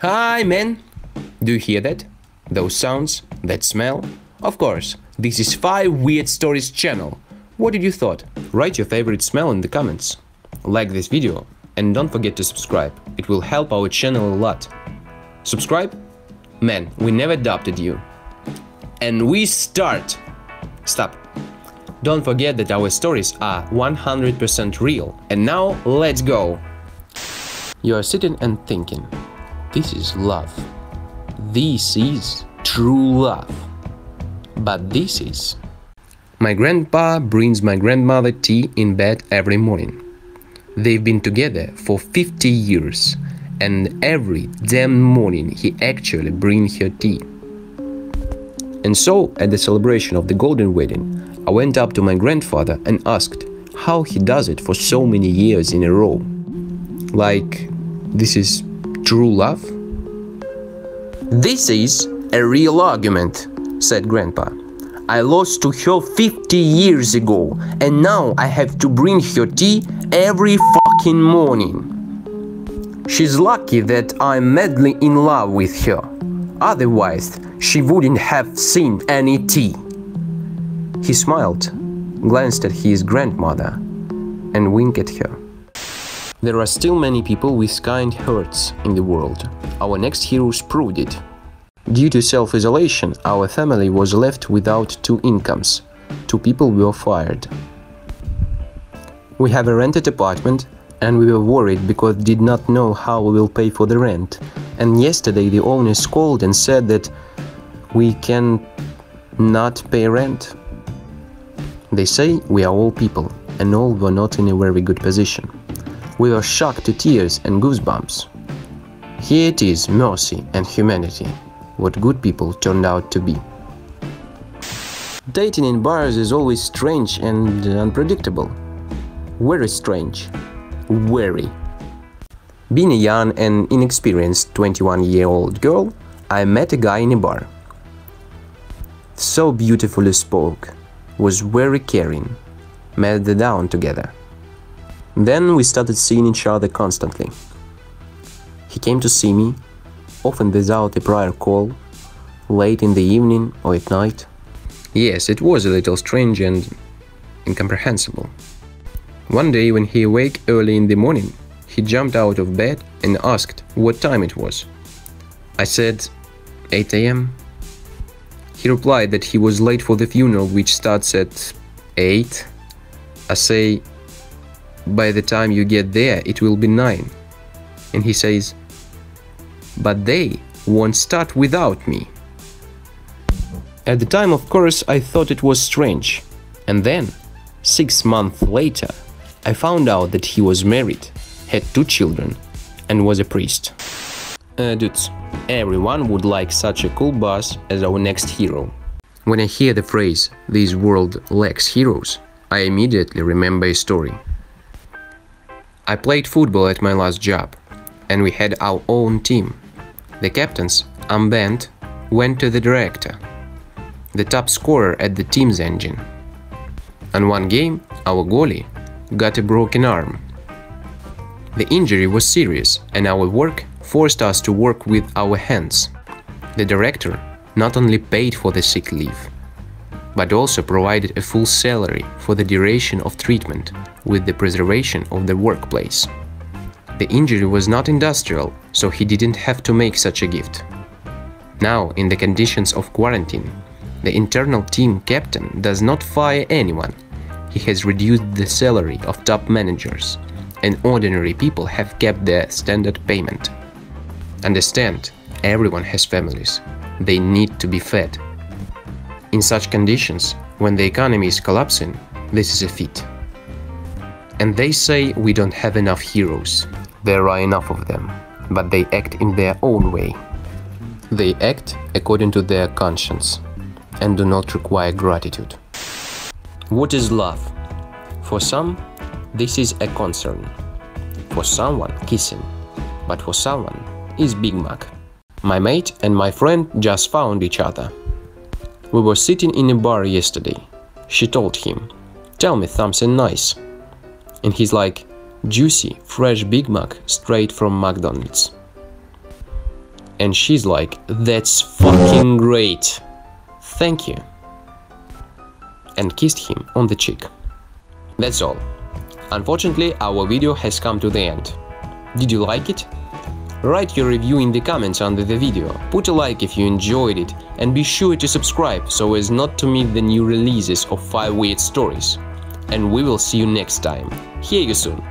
Hi, man! Do you hear that? Those sounds? That smell? Of course, this is 5 Weird Stories channel. What did you thought? Write your favorite smell in the comments. Like this video and don't forget to subscribe. It will help our channel a lot. Subscribe? Man, we never adopted you. And we start! Stop. Don't forget that our stories are 100% real. And now, let's go! You are sitting and thinking, this is love. This is true love. But this is... My grandpa brings my grandmother tea in bed every morning. They've been together for 50 years, and every damn morning he actually brings her tea. And so, at the celebration of the golden wedding, I went up to my grandfather and asked how he does it for so many years in a row. Like, this is true love? This is a real argument, said Grandpa. I lost to her 50 years ago, and now I have to bring her tea every fucking morning. She's lucky that I'm madly in love with her. Otherwise, she wouldn't have seen any tea. He smiled, glanced at his grandmother, and winked at her. There are still many people with kind hearts in the world. Our next heroes proved it. Due to self-isolation, our family was left without 2 incomes. 2 people were fired. We have a rented apartment, and we were worried because did not know how we will pay for the rent. And yesterday the owners called and said that we can not pay rent. They say we are all people, and all were not in a very good position. We were shocked to tears and goosebumps. Here it is, mercy and humanity, what good people turned out to be. Dating in bars is always strange and unpredictable. Very strange. Very. Being a young and inexperienced 21-year-old girl, I met a guy in a bar. So beautifully spoke, was very caring, melted down together. Then we started seeing each other constantly. He came to see me, often without a prior call, late in the evening or at night. Yes, it was a little strange and incomprehensible. One day when he awake early in the morning, he jumped out of bed and asked what time it was. I said 8 AM. He replied that he was late for the funeral, which starts at 8. I say, by the time you get there, it will be 9. And he says, but they won't start without me. At the time, of course, I thought it was strange. And then, 6 months later, I found out that he was married, had 2 children, and was a priest. Dudes, everyone would like such a cool boss as our next hero. When I hear the phrase, this world lacks heroes, I immediately remember a story. I played football at my last job, and we had our own team. The captains, unbanned, went to the director, the top scorer at the team's engine. On one game, our goalie got a broken arm. The injury was serious, and our work forced us to work with our hands. The director not only paid for the sick leave, but also provided a full salary for the duration of treatment with the preservation of the workplace. The injury was not industrial, so he didn't have to make such a gift. Now, in the conditions of quarantine, the internal team captain does not fire anyone. He has reduced the salary of top managers, and ordinary people have kept their standard payment. Understand, everyone has families. They need to be fed. In such conditions, when the economy is collapsing, this is a feat. And they say we don't have enough heroes. There are enough of them, but they act in their own way. They act according to their conscience and do not require gratitude. What is love? For some, this is a concern. For someone, kissing. But for someone, is Big Mac. My mate and my friend just found each other. We were sitting in a bar yesterday. She told him, "Tell me something nice." And he's like, "Juicy, fresh Big Mac straight from McDonald's." And she's like, "That's fucking great. Thank you." And kissed him on the cheek. That's all. Unfortunately, our video has come to the end. Did you like it? Write your review in the comments under the video, put a like if you enjoyed it, and be sure to subscribe so as not to miss the new releases of 5 weird stories. And we will see you next time. Hear you soon.